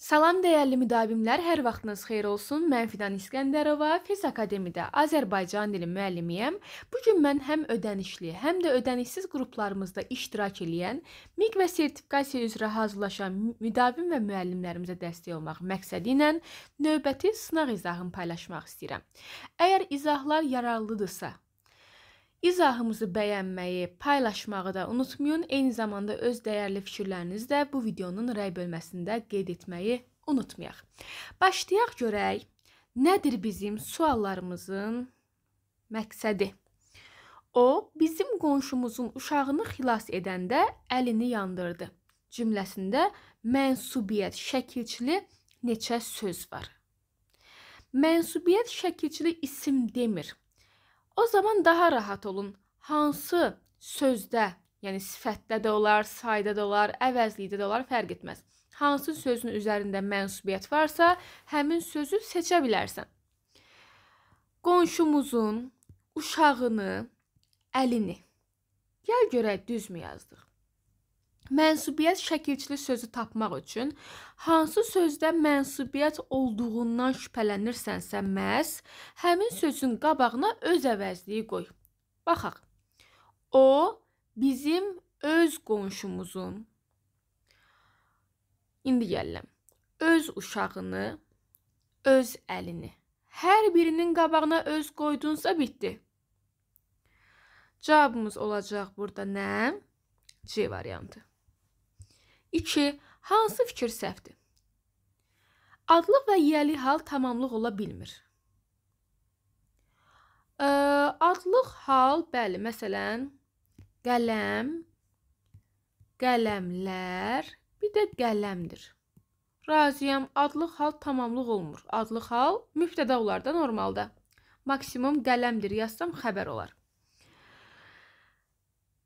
Salam dəyərli müdavimlər, hər vaxtınız xeyir olsun. Mən Fidan İskəndərova, Fez Akademiyada Azərbaycan dili müəllimiyəm. Bu gün mən həm ödənişli, həm də ödənişsiz qruplarımızda iştirak edən, MİQ və sertifikasiya üzrə hazırlaşan müdavim və müəllimlərimizə dəstək olmaq məqsədi ilə növbəti sınaq izahımı paylaşmaq istəyirəm. Əgər izahlar yararlıdırsa, İzahımızı bəyənməyi, paylaşmağı da unutmayın. Eyni zamanda öz dəyərli fikirlərinizi də bu videonun rəy bölməsində qeyd etməyi unutmayaq. Başlayaq görək, nədir bizim suallarımızın məqsədi? O, bizim qonşumuzun uşağını xilas edəndə əlini yandırdı. Cümləsində mənsubiyyət şəkilçili neçə söz var? Mənsubiyyət şəkilçili isim demir. O zaman daha rahat olun. Hansı sözdə, yəni sifətdə də olar, sayda da olar, əvəzlikdə də olar, fərq etməz. Hansı sözün üzərində mənsubiyyət varsa, həmin sözü seçə bilərsən. Qonşumuzun uşağını, əlini. Gəl görək, düzmü yazdıq? Mənsubiyyət şəkilçili sözü tapmaq üçün hansı sözdə mənsubiyyət olduğundan şübhələnirsənsə məhz, həmin sözün qabağına öz əvəzliyi qoy. Baxaq. O, bizim öz qonşumuzun, indi gəlirəm, öz uşağını, öz əlini. Hər birinin qabağına öz qoydunsa bitdi. Cavabımız olacaq burada nə? C variantı. 2. Hansı fikir səhvdir? Adlıq və yiyəli hal tamamlıq ola bilmir. Adlıq hal, bəli, məsələn, qələm, qələmlər, bir də qələmdir. Razıyam, adlıq hal tamamlıq olmur. Adlıq hal mübtəda olar da normalda. Maksimum qələmdir yazsam xəbər olar.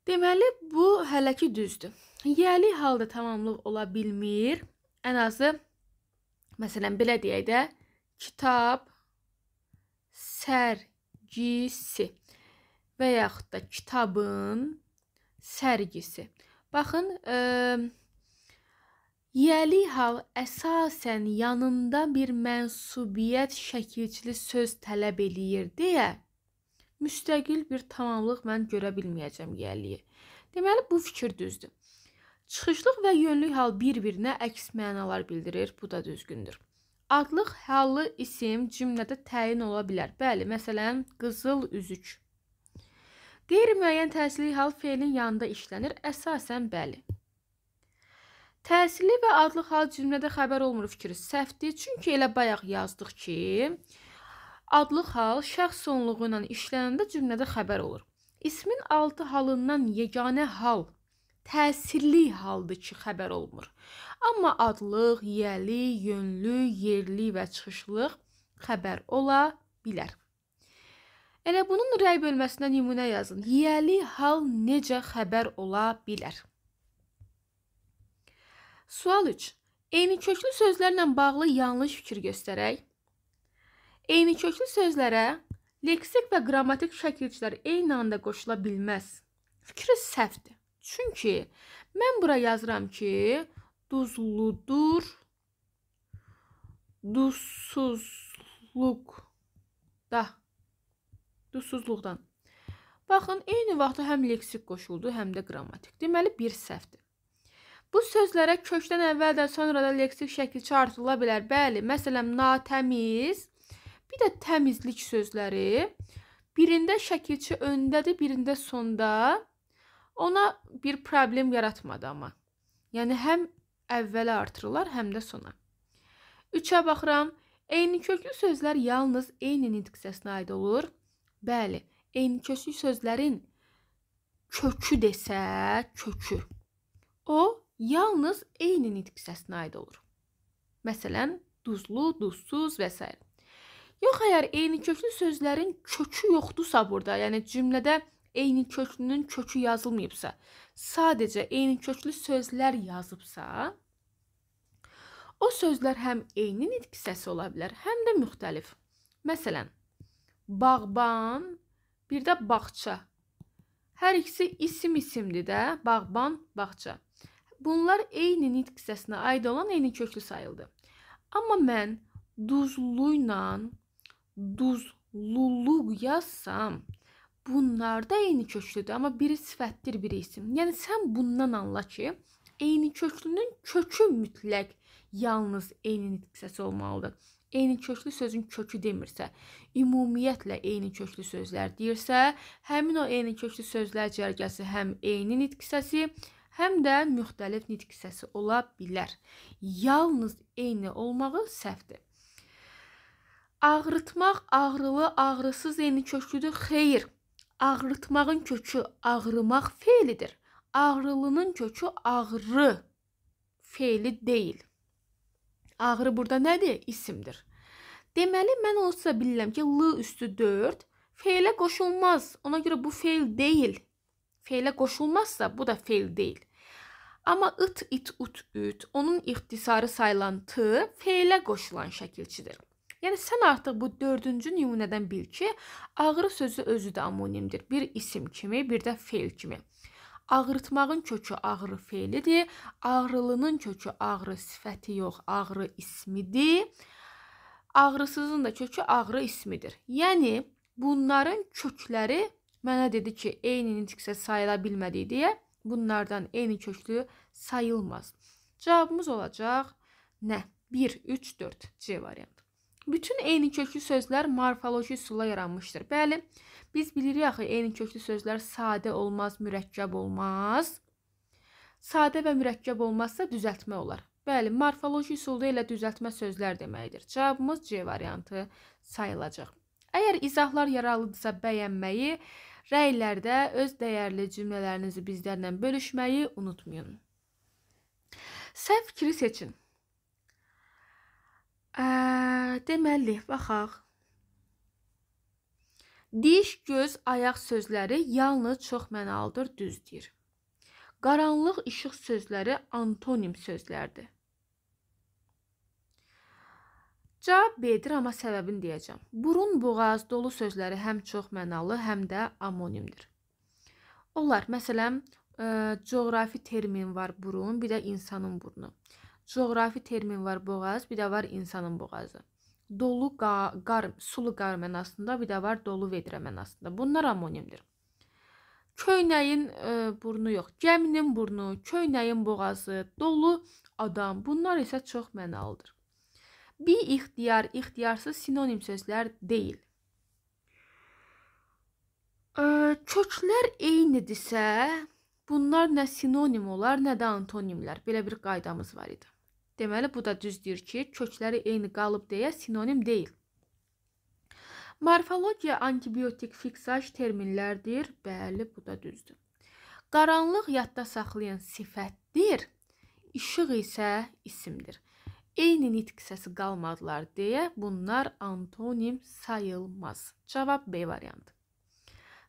Deməli, bu hələ ki düzdür. Yiyəli halda tamamlıq ola bilmir. Ən azı, məsələn, belə deyək də, kitab sərgisi və yaxud da kitabın sərgisi. Baxın, yiyəli hal əsasən yanında bir mənsubiyyət şəkilçili söz tələb eləyir deyə, müstəqil bir tamamlıq mən görə bilməyəcəm yiyəliyi. Deməli, bu fikir düzdür. Çıxışlıq və yönlük hal bir-birinə əks mənalar bildirir. Bu da düzgündür. Adlıq hallı isim cümlədə təyin ola bilər. Bəli, məsələn, qızıl üzük. Qeyri-müəyyən təsirli hal feilin yanında işlənir. Əsasən, bəli. Təsirli və adlıq hal cümlədə xəbər olmur fikri səhvdir. Çünki elə bayaq yazdıq ki, adlıq hal şəxs sonluğu ilə işlənəndə cümlədə xəbər olur. İsmin altı halından yeganə hal təsirli haldır ki, xəbər olmur. Amma adlıq, yiyəli, yönlü, yerli və çıxışlıq xəbər ola bilər. Elə bunun rəy bölməsinə nümunə yazın. Yiyəli hal necə xəbər ola bilər? Sual 3. Eyni köklü sözlərlə bağlı yanlış fikir göstərək. Eyni köklü sözlərə leksik və qrammatik şəkilçilər eyni anda qoşula bilməz. Fikri səhvdir. Çünki mən bura yazıram ki, duzludur, duzsuzluqdan. Baxın, eyni vaxtda həm leksik qoşuldu, həm də qrammatik. Deməli, bir səhvdir. Bu sözlərə kökdən əvvəl də sonra da leksik şəkilçi artırıla bilər. Bəli, məsələn, natəmiz, bir də təmizlik sözləri birində şəkilçi öndədir, birində sonda. Ona bir problem yaratmadı amma. Yəni, həm əvvələ artırırlar, həm də sona. 3-ə baxıram. Eyni köklü sözlər yalnız eyni nitq səsinə aid olur. Bəli, eyni köklü sözlərin kökü desə, kökü. O, yalnız eyni nitq səsinə aid olur. Məsələn, duzlu, duzsuz və s. Yox, əgər eyni köklü sözlərin kökü yoxdursa burada, yəni cümlədə eyni köklünün kökü yazılmayıbsa, sadəcə eyni köklü sözlər yazıbsa, o sözlər həm eyni nitq səsi ola bilər, həm də müxtəlif. Məsələn, bağban, bir də bağça. Hər ikisi isimdir də, bağban, bağça. Bunlar eyni nitq hissəsinə aid olan eyni köklü sayıldı. Amma mən duzluyla duzluluq yazsam, bunlar da eyni köklüdür, amma biri sifətdir, biri isim. Yəni sən bundan anla ki, eyni köklünün kökü mütləq yalnız eyni nitq hissəsi olmalıdır. Eyni köklü sözün kökü demirsə, ümumiyyətlə eyni köklü sözlər deyirsə, həmin o eyni köklü sözlər cərgəsi həm eyni nitq hissəsi, həm də müxtəlif nitq hissəsi ola bilər. Yalnız eyni olmağı səhvdir. Ağrıtmaq, ağrılı, ağrısız eyni köklüdür. Xeyr, ağrıtmağın kökü ağrımaq feilidir. Ağrılının kökü ağrı feili deyil. Ağrı burada nədir? İsimdir. Deməli, mən olsa bilirəm ki, l üstü 4 feilə qoşulmaz. Ona görə bu feil deyil. Feilə qoşulmazsa, bu da feil deyil. Amma it, it, ut, üt, onun ixtisarı sayılan t feilə qoşulan şəkilçidir. Yəni, sən artıq bu 4-cü nümunədən bil ki, ağrı sözü özü də amonimdir. Bir isim kimi, bir də feil kimi. Ağrıtmağın kökü ağrı feilidir. Ağrılının kökü ağrı sifəti yox, ağrı ismidir. Ağrısızın da kökü ağrı ismidir. Yəni, bunların kökləri mənə dedi ki, eyni nitq hissəsi sayıla bilmədiyi deyə bunlardan eyni köklü sayılmaz. Cavabımız olacaq nə? 1, 3, 4 C variantı. Bütün eyni köklü sözlər morfoloji üsulla yaranmışdır. Bəli, biz bilirik axı, eyni köklü sözlər sadə olmaz, mürəkkəb olmaz. Sadə və mürəkkəb olmazsa düzəltmə olar. Bəli, morfoloji üsulda elə düzəltmə sözlər deməkdir. Cavabımız C variantı sayılacaq. Əgər izahlar yaralıdırsa bəyənməyi, rəylərdə öz dəyərli cümlələrinizi bizlərlə bölüşməyi unutmayın. Səhv fikri seçin. Deməli, baxaq. Diş, göz, ayaq sözləri yalnız çox mənalıdır, düz deyir. Qaranlıq, işıq sözləri antonim sözlərdir. Cavab B-dir, amma səbəbini deyəcəm. Burun, boğaz, dolu sözləri həm çox mənalı, həm də amonimdir. Onlar, məsələn, coğrafi termin var burun, bir də insanın burnu. Coğrafi termin var boğaz, bir də var insanın boğazı. Dolu, sulu qar mənasında, bir də var dolu vedrə mənasında. Bunlar amonimdir. Köynəyin burnu yox, gəminin burnu, köynəyin boğazı, dolu adam, bunlar isə çox mənalıdır. Bir ixtiyar, ixtiyarsız sinonim sözlər deyil. Köklər eynidirsə, bunlar nə sinonim olar, nə də antonimlər. Belə bir qaydamız var idi. Deməli, bu da düz deyir ki, kökləri eyni qalıb deyə sinonim deyil. Morfologiya, antibiotik, fiksaj terminlərdir. Bəli, bu da düzdür. Qaranlıq yadda saxlayan sifətdir, işıq isə isimdir. Eyni nitq hissəsi qalmadılar deyə bunlar antonim sayılmaz. Cavab B variantı.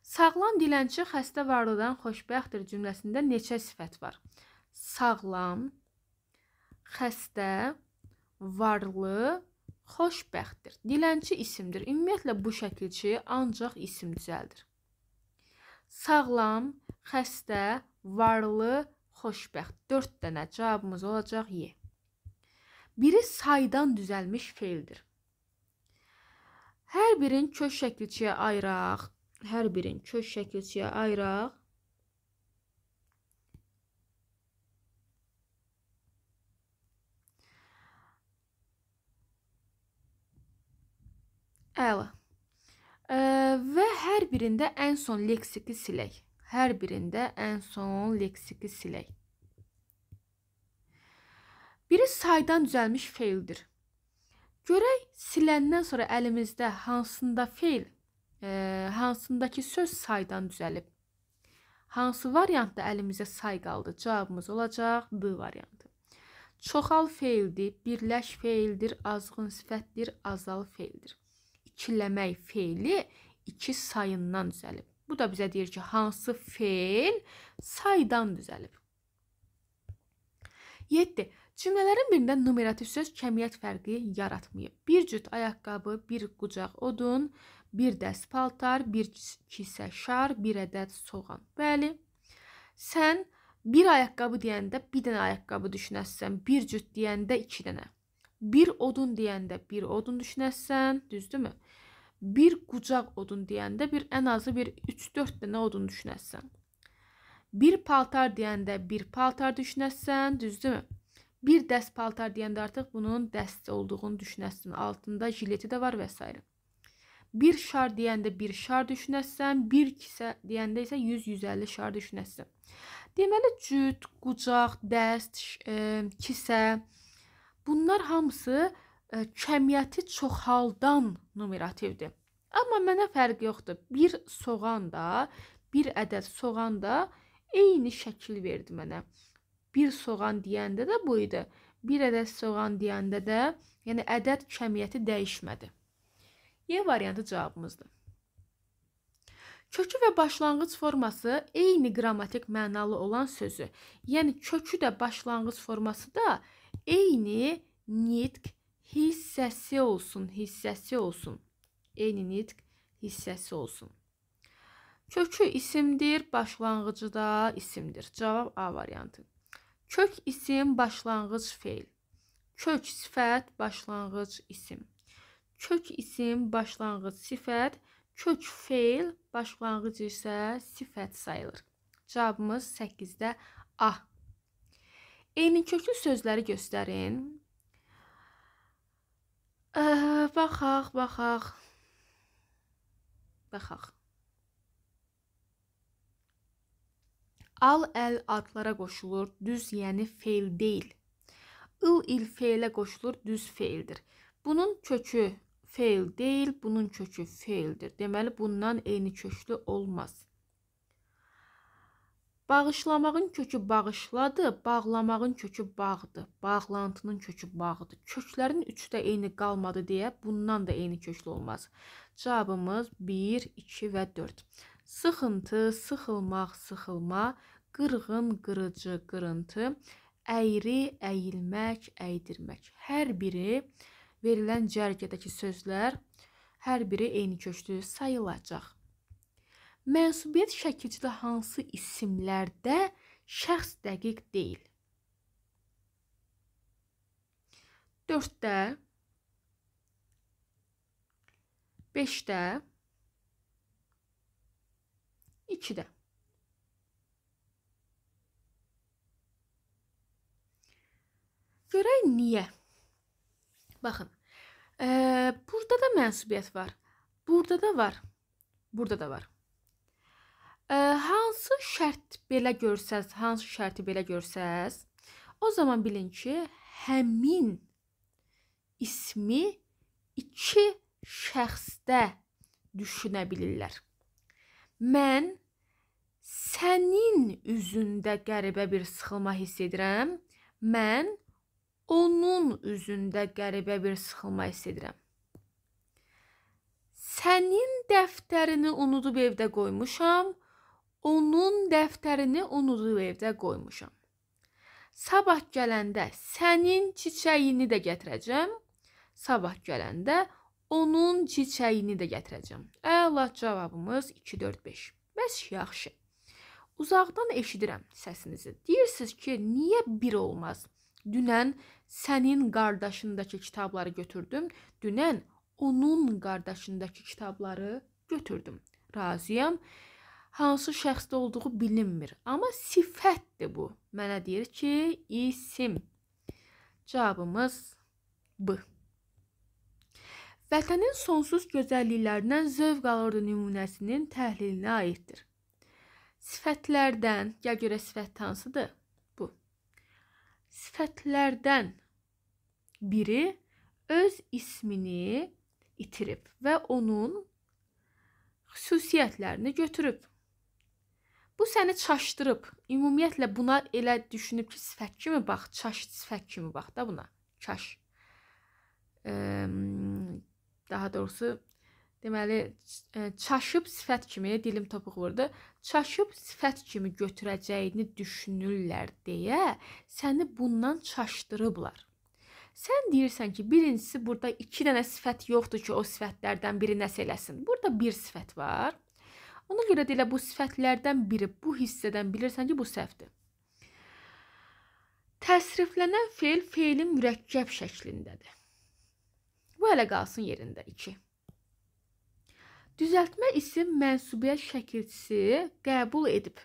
Sağlam dilənçi xəstə varlıdan xoşbəxtdir cümləsində neçə sifət var? Sağlam, xəstə, varlı, xoşbəxtdir. Dilənçi isimdir. Ümumiyyətlə bu şəkilçi ancaq isim düzəldir. Sağlam, xəstə, varlı, xoşbəxt. 4 dənə cavabımız olacaq Y. Biri saydan düzəlmiş feildir. Hər birin kök şəkilçiyə ayıraq. Hər birin kök şəkilçiyə ayıraq. Əla. Və hər birində ən son leksiki silək. Hər birində ən son leksiki silək. Biri saydan düzəlmiş feildir. Görək, siləndən sonra əlimizdə hansında feil, hansındakı söz saydan düzəlib. Hansı variantda əlimizdə say qaldı? Cavabımız olacaq D variantı. Çoxal feildir, birləş feildir, azğın sifətdir, azal feildir. İkiləmək feili iki sayından düzəlib. Bu da bizə deyir ki, hansı feil saydan düzəlib. 7. Cümlələrin birində numerativ söz kəmiyyət fərqi yaratmayıb. Bir cüt ayaqqabı, bir qucaq odun, bir dəst paltar, bir kisə şar, bir ədəd soğan. Bəli, sən Bir ayaqqabı deyəndə bir dənə ayaqqabı düşünəsən, bir cüt deyəndə iki dənə. Bir odun deyəndə bir odun düşünəsən, düzdürmü? Bir qucaq odun deyəndə ən azı 3-4 dənə odun düşünəsən. Bir paltar deyəndə bir paltar düşünəsən, düzdürmü? Bir dəst paltar deyəndə artıq bunun dəst olduğunu düşünəsən. Altında jileti də var və s. Bir şar deyəndə bir şar düşünəsən, bir kisə deyəndə isə 100-150 şar düşünəsən. Deməli, cüt, qucaq, dəst, kisə, bunlar hamısı cəmiyyəti çoxaldan numerativdir. Amma mənə fərq yoxdur. Bir soğan da, bir ədəd soğan da eyni şəkil verdi mənə. Bir soğan deyəndə də bu idi. Bir ədəd soğan deyəndə də, yəni ədəd cəmiyyəti dəyişmədi. Y variantı cavabımızdır. Kökü və başlanğıc forması eyni qrammatik mənalı olan sözü. Yəni kökü də başlanğıc forması da eyni nitq hissəsi olsun. Eyni nitq hissəsi olsun. Kökü isimdir, başlanğıcı da isimdir. Cavab A variantı. Kök isim, başlanğıc feil. Kök sifət, başlanğıc isim. Kök isim, başlanğıc sifət. Kök feil, başlanğıc isə sifət sayılır. Cavabımız 8-də A. Eyni köklü sözləri göstərin. Baxaq. Al, əl adlara qoşulur, düz yəni feil deyil. Il, il feilə qoşulur, düz feildir. Bunun kökü feil deyil, bunun kökü feildir. Deməli, bundan eyni köklü olmaz. Bağışlamağın kökü bağışladı, bağlamağın kökü bağdır. Bağlantının kökü bağdır. Köklərin üçü də eyni qalmadı deyə bundan da eyni köklü olmaz. Cavabımız 1, 2 və 4. Sıxıntı, sıxılmaq, sıxılma, qırğın, qırıcı, qırıntı, əyri, əyilmək, əydirmək. Hər biri verilən cərgədəki sözlər, hər biri eyni köklü sayılacaq. Mənsubiyyət şəkilçidə hansı isimlərdə şəxs dəqiq deyil? 4-də, 5-də, 2-də. Görək niyə? Baxın, burada da mənsubiyyət var. Burada da var. Burada da var. Hansı şərti belə görsəz, o zaman bilin ki, həmin ismi iki şəxsdə düşünə bilirlər. Mən sənin üzündə qəribə bir sıxılma hiss edirəm. Mən onun üzündə qəribə bir sıxılma hiss edirəm. Sənin dəftərini unudub evdə qoymuşam. Onun dəftərini unudub evdə qoymuşam. Sabah gələndə sənin çiçəyini də gətirəcəm. Sabah gələndə onun çiçəyini də gətirəcəm. Əla, cavabımız 2, 4, 5. Bəs yaxşı. Uzaqdan eşidirəm səsinizi. Deyirsiniz ki, niyə bir olmaz? Dünən sənin qardaşındakı kitabları götürdüm. Dünən onun qardaşındakı kitabları götürdüm. Razıyam. Hansı şəxsdə olduğu bilinmir. Amma sifətdir bu. Mənə deyir ki, isim. Cavabımız B. Vətənin sonsuz gözəlliklərindən zövq alırdı nümunəsinin təhlilinə aiddir. Sifətlərdən, gəl görə sifət hansıdır? Bu. Sifətlərdən biri öz ismini itirib və onun xüsusiyyətlərini götürüb. Bu səni çaşdırıb. Ümumiyyətlə buna elə düşünüb ki, sifət kimi bax, çaş sifət kimi bax da buna. Çaş. Daha doğrusu, deməli, çaşıb sifət kimi, dilim topuq vurdu, çaşıb sifət kimi götürəcəyini düşünürlər deyə səni bundan çaşdırıblar. Sən deyirsən ki, birincisi burada 2 dənə sifət yoxdur ki, o sifətlərdən biri nəsə eləsin. Burada bir sifət var. Ona görə də elə bu sifətlərdən biri, bu hissədən bilirsən ki, bu səhvdir. Təsriflənən fe'l fe'lin mürəkkəb şəklindədir. Bu hələ qalsın yerində 2. Düzəltmə isim mənsubiyyət şəkilçisi qəbul edib.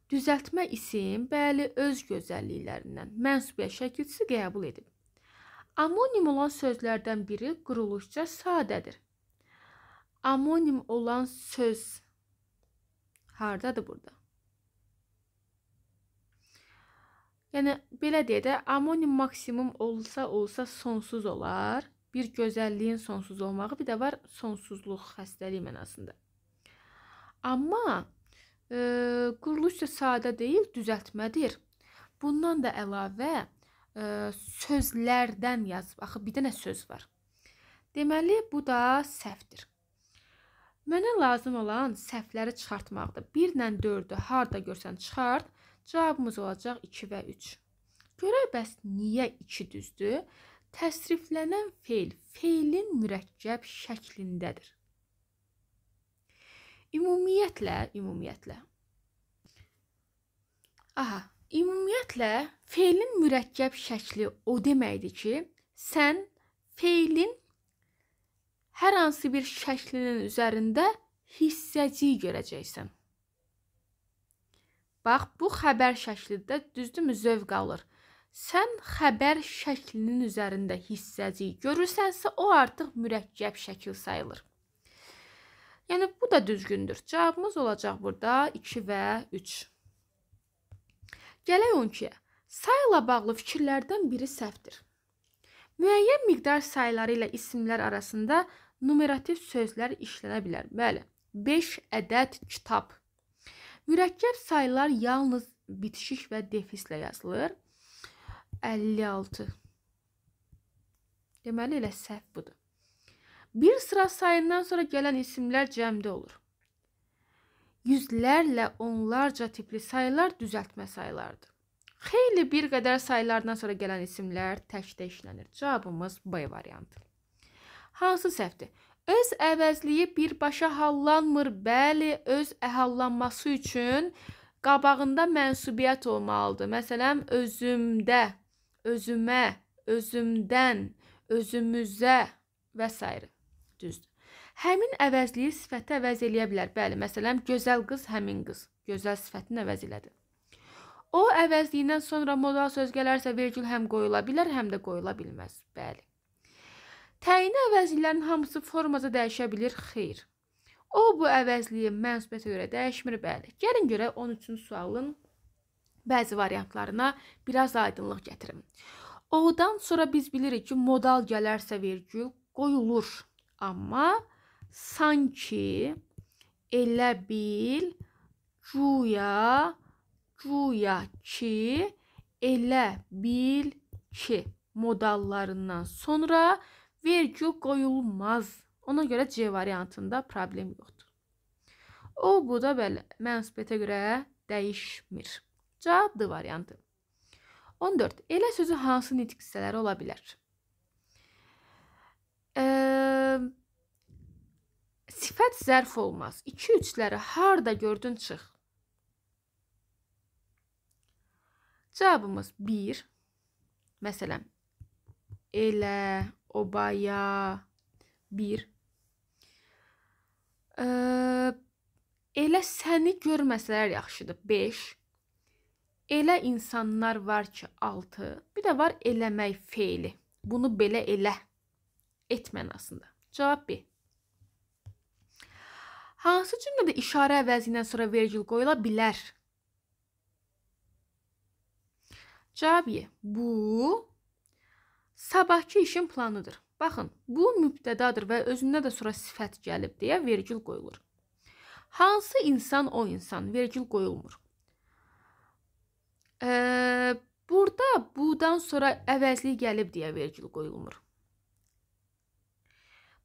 Düzəltmə isim, bəli, öz gözəlliklərindən mənsubiyyət şəkilçisi qəbul edib. Amonim olan sözlərdən biri quruluşca sadədir. Amonim olan söz hardadır burada? Yəni, belə deyə də, amonim maksimum olsa sonsuz olar. Bir gözəlliyin sonsuz olmağı, bir də var sonsuzluq, xəstəlik mənasında. Amma quruluşca sadə deyil, düzəltmədir. Bundan da əlavə sözlərdən yazıb. Axı, bir dənə söz var. Deməli, bu da səhvdir. Mənə lazım olan səhvləri çıxartmaqdır. 1 ilə 4-ü harda görsən çıxart. Cavabımız olacaq 2 və 3. Görək bəs niyə 2 düzdür? Təsriflənən fe'l fe'lin mürəkkəb şəklindədir. Ümumiyyətlə. Ümumiyyətlə, fe'lin mürəkkəb şəkli o deməkdir ki, sən fe'lin hər hansı bir şəklinin üzərində hissəcik görəcəksən. Bax, bu xəbər şəklidir, düzdürmü? Zövq alır. Sən xəbər şəklinin üzərində hissəcik görürsənsə, o artıq mürəkkəb şəkil sayılır. Yəni, bu da düzgündür. Cavabımız olacaq burada 2 və 3. Gələk 12-yə. Sayla bağlı fikirlərdən biri səhvdir. Müəyyən miqdar sayları ilə isimlər arasında numerativ sözlər işlənə bilər. Bəli, 5 ədəd kitab. Mürəkkəb sayılar yalnız bitişik və defislə yazılır. 56. Deməli, elə səhv budur. Bir sıra sayından sonra gələn isimlər cəmdə olur. Yüzlərlə, onlarca tipli sayılar düzəltmə sayılardır. Xeyli bir qədər sayılardan sonra gələn isimlər təkdə işlənir. Cavabımız B variantı. Hansı səhvdir? Öz əvəzliyi birbaşa hallanmır. Bəli, öz əhallanması üçün qabağında mənsubiyyət olmalıdır. Məsələn, özümdə, özümə, özümdən, özümüzə və s. Düzdür. Həmin əvəzliyi sifəti əvəz eləyə bilər. Bəli, məsələn, gözəl qız həmin qız. Gözəl sifətini əvəz elədi. O əvəzliyindən sonra modal söz gələrsə vergül həm qoyula bilər, həm də qoyula bilməz. Bəli. Təyini əvəzliklərin hamısı formaca dəyişə bilir. Xeyr. O, bu əvəzliyi mənsubiyyətə görə dəyişmir. Bəli. Gəlin görək 13-cü sualın bəzi variantlarına biraz aydınlıq gətirim. O-dan sonra biz bilirik ki, modal gələrsə vergül qoyulur. Amma sanki, elə bil, güya ki, elə bil ki modallarından sonra vergül qoyulmaz. Ona görə C variantında problem yoxdur. O, bu da belə mənsubiyyətə görə dəyişmir. Cavab D variantı. 14. Elə sözü hansı nitq hissələri ola bilər? Sifət zərf olmaz. 2-3-ləri harda gördün çıx. Cavabımız 1. Məsələn, elə, obaya, 1. Elə səni görməsələr yaxşıdır, 5. Elə insanlar var ki, 6. Bir də var eləmək feili. Bunu belə elə, et mənasında. Cavab B. Hansı cümlədə işarə əvəzindən sonra vergül qoyula bilər? Cavab Y. Bu, sabahki işin planıdır. Baxın, bu mübtədadır və özündə də sonra sifət gəlib deyə vergül qoyulur. Hansı insan o insan? Vergül qoyulmur. Burada budan sonra əvəzlik gəlib deyə vergül qoyulmur.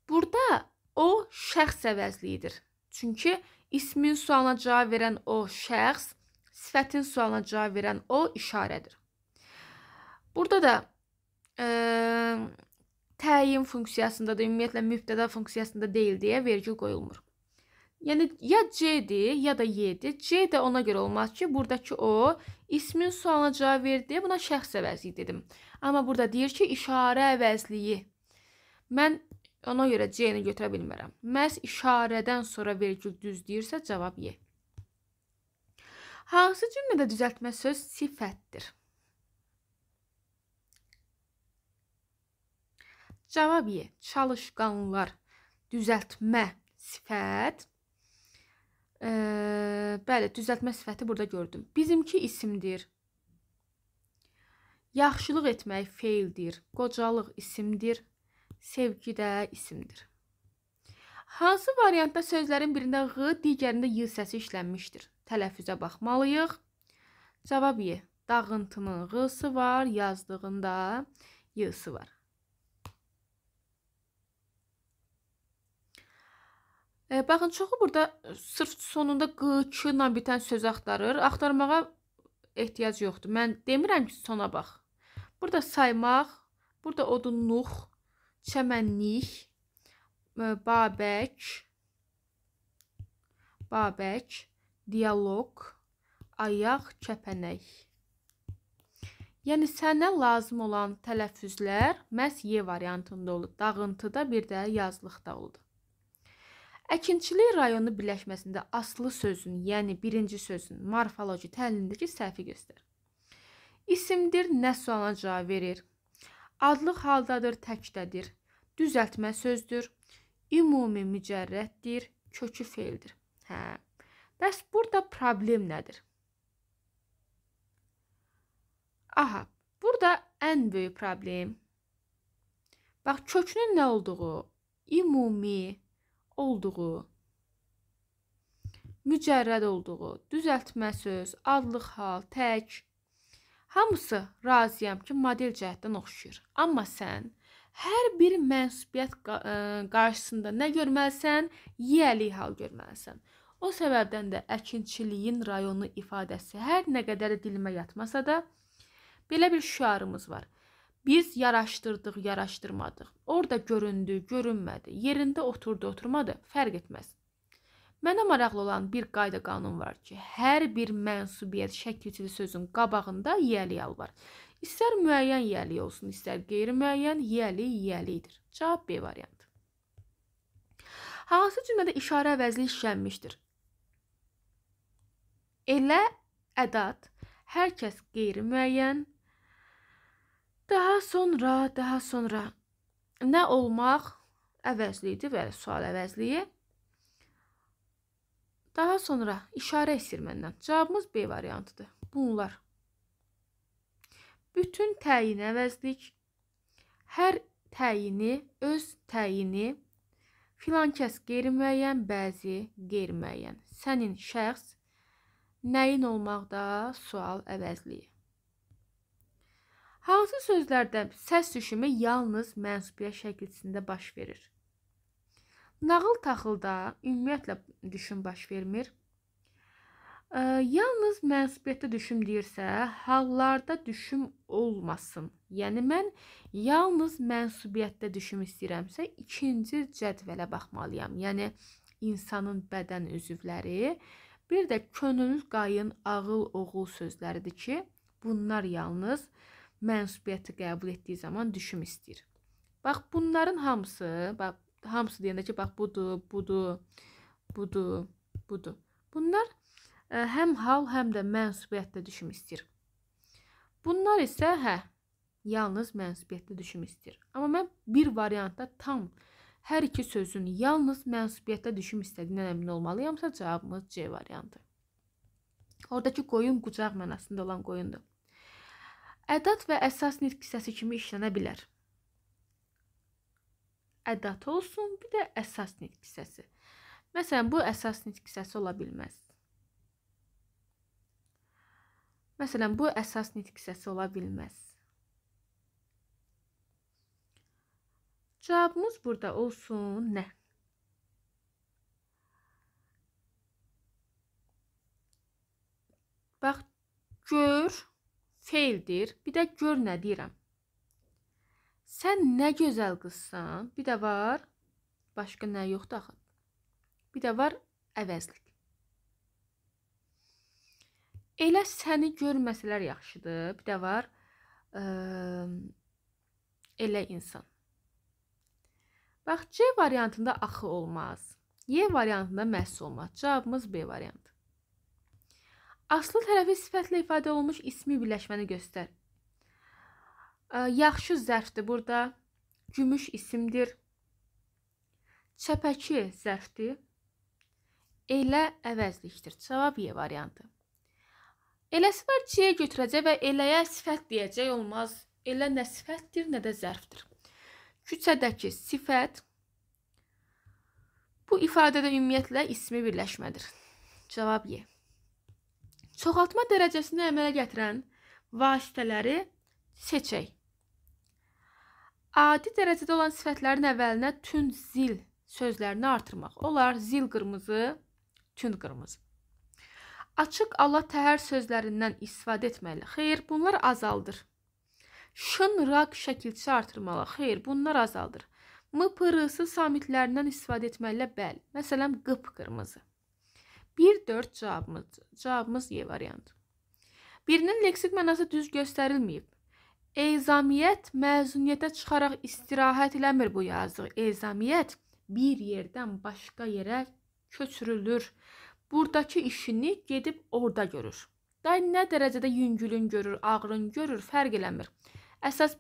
Burada o şəxs əvəzliyidir. Çünki ismin sualına cavab verən o şəxs, sifətin sualına cavab verən o işarədir. Burada da təyin funksiyasında da, ümumiyyətlə mübtəda funksiyasında deyil deyə vergül qoyulmur. Yəni, ya C-dir, ya da Y-dir. C də ona görə olmaz ki, buradakı o İsmin sualına cavab verdi. Buna şəxs əvəzliyi dedim. Amma burada deyir ki, işarə əvəzliyi. Mən ona görə C-ni götürə bilmərəm. Məhz işarədən sonra vergül düz deyirsə cavab Y. Hansı cümlədə düzəltmə söz sifətdir? Cavab Y. Çalışqanlar. Düzəltmə sifət. Bəli, düzəltmə sifəti burada gördüm. Bizimki isimdir. Yaxşılıq etmək feildir. Qocalıq isimdir. Sevgi də isimdir. Hansı variantda sözlərin birində Ğ, digərində Y səsi işlənmişdir? Tələffüzə baxmalıyıq. Cavab Y. Dağıntının Ğ-sı var, yazdığında Y-sı var. Baxın, çoxu burada sırf sonunda Q, Q ilə bitən söz axtarır. Axtarmağa ehtiyac yoxdur. Mən demirəm ki, sona bax. Burada saymaq, burada odunluq, çəmənlik, babək, dialoq, ayaq, kəpənək. Yəni, sənə lazım olan tələffüzlər məhz Y variantında olur. Dağıntıda, bir də yazılıqda oldu. Əkinçilik rayonu birləşməsində aslı sözün, yəni birinci sözün morfoloji təhlilindəki səhvi göstər. İsimdir, nə sualına cavab verir. Adlıq haldadır, təkdədir. Düzəltmə sözdür. Ümumi mücərrəddir, kökü feildir. Bəs burada problem nədir? Aha, burada ən böyük problem. Bax, kökünün nə olduğu, ümumi olduğu, mücərrəd olduğu, düzəltmə söz, adlıq hal, tək. Hamısı razıyam ki, model cəhətdən oxşuyur. Amma sən hər bir mənsubiyyət qarşısında nə görməlisən? Yiyəlik hal görməlisən. O səbəbdən də əkinçiliyin rayonu ifadəsi hər nə qədər dilimə yatmasa da, belə bir şüarımız var. Biz yaraşdırdıq, yaraşdırmadıq. Orada göründü, görünmədi. Yerində oturdu, oturmadı. Fərq etməz. Mənə maraqlı olan bir qayda qanun var ki, hər bir mənsubiyyət şəkilçili sözün qabağında yiyəlik hal var. İstər müəyyən yiyəlik olsun, istər qeyri-müəyyən yiyəlikdir. Cavab B variantı. Hansı cümlədə işarə əvəzli işlənmişdir? Elə, ədat, hər kəs qeyri-müəyyən, daha sonra nə olmaq əvəzliyidir, bəli, sual əvəzliyi. Daha sonra işarə istəyir məndən. Cavabımız B variantıdır. Bunlar. Bütün təyin əvəzlik, hər təyini, öz təyini, filan kəs qeyri-müəyyən, bəzi qeyri-müəyyən. Sənin şəxs, nəyin olmaqda sual əvəzliyi. Hansı sözlərdə səs düşümü yalnız mənsubiyyət şəkilçisində baş verir? Nağıl taxılda ümumiyyətlə düşüm baş vermir. Yalnız mənsubiyyətdə düşüm deyirsə, hallarda düşüm olmasın. Yəni, mən yalnız mənsubiyyətdə düşüm istəyirəmsə, ikinci cədvələ baxmalıyam. Yəni, insanın bədən üzvləri, bir də könül, qayın, ağıl, oğul sözləridir ki, bunlar yalnız mənsubiyyəti qəbul etdiyi zaman düşüm istəyir. Bax, bunların hamısı, hamısı deyəndə ki, bax, budur. Bunlar həm hal, həm də mənsubiyyətdə düşüm istəyir. Bunlar isə, yalnız mənsubiyyətdə düşüm istəyir. Amma mən bir variantda tam hər iki sözün yalnız mənsubiyyətdə düşüm istədiyindən əmin olmalıyamsa, cavabımız C variantı. Oradakı qoyun qucaq mənasında olan qoyundur. Ədat və əsas nitq hissəsi kimi işlənə bilər. Ədat olsun, bir də əsas nitq hissəsi. Məsələn, bu əsas nitq hissəsi ola bilməz. Məsələn, bu əsas nitq hissəsi ola bilməz. Cavabımız burada olsun nə? Bax, gör feildir. Bir də gör nə deyirəm. Sən nə gözəl qızsan. Bir də var, başqa nə yoxdur axı. Bir də var əvəzlik. Elə səni görməsələr yaxşıdır. Bir də var, elə insan. Bax, C variantında axı olmaz. Y variantında məhz olmaz. Cavabımız B variantı. Aslı tərəfi sifətlə ifadə olunmuş ismi birləşməni göstər. Yaxşı zərfdir burada. Gümüş isimdir. Çəpəki zərfdir. Elə əvəzlikdir. Cavab Y variantı. Eləsi var C götürəcək və eləyə sifət deyəcək, olmaz. Elə nə sifətdir, nə də zərfdir. Küçədəki sifət bu ifadədə ümumiyyətlə ismi birləşmədir. Cavab Y. Çoxaltma dərəcəsini əmələ gətirən vasitələri seçək. Adi dərəcədə olan sifətlərin əvvəlinə tünd zil sözlərini artırmaq. Olar zil qırmızı, tünd qırmızı. Açıq Allah təhər sözlərindən istifadə etməli. Xeyr, bunlar azaldır. Şın, raq, şəkilçi artırmalı. Xeyr, bunlar azaldır. M, pırısı samitlərindən istifadə etməli. Bəli. Məsələn, qıpqırmızı. 1-4 cavabımız Y variantı. Birinin leksik mənası düz göstərilməyib. Ezamiyyət məzuniyyətə çıxaraq istirahət eləmir bu yazıq. Ezamiyyət bir yerdən başqa yerə köçürülür. Buradakı işini gedib orada görür. Day nə dərəcədə yüngülün görür, ağrın görür, fərq eləmir. Əsas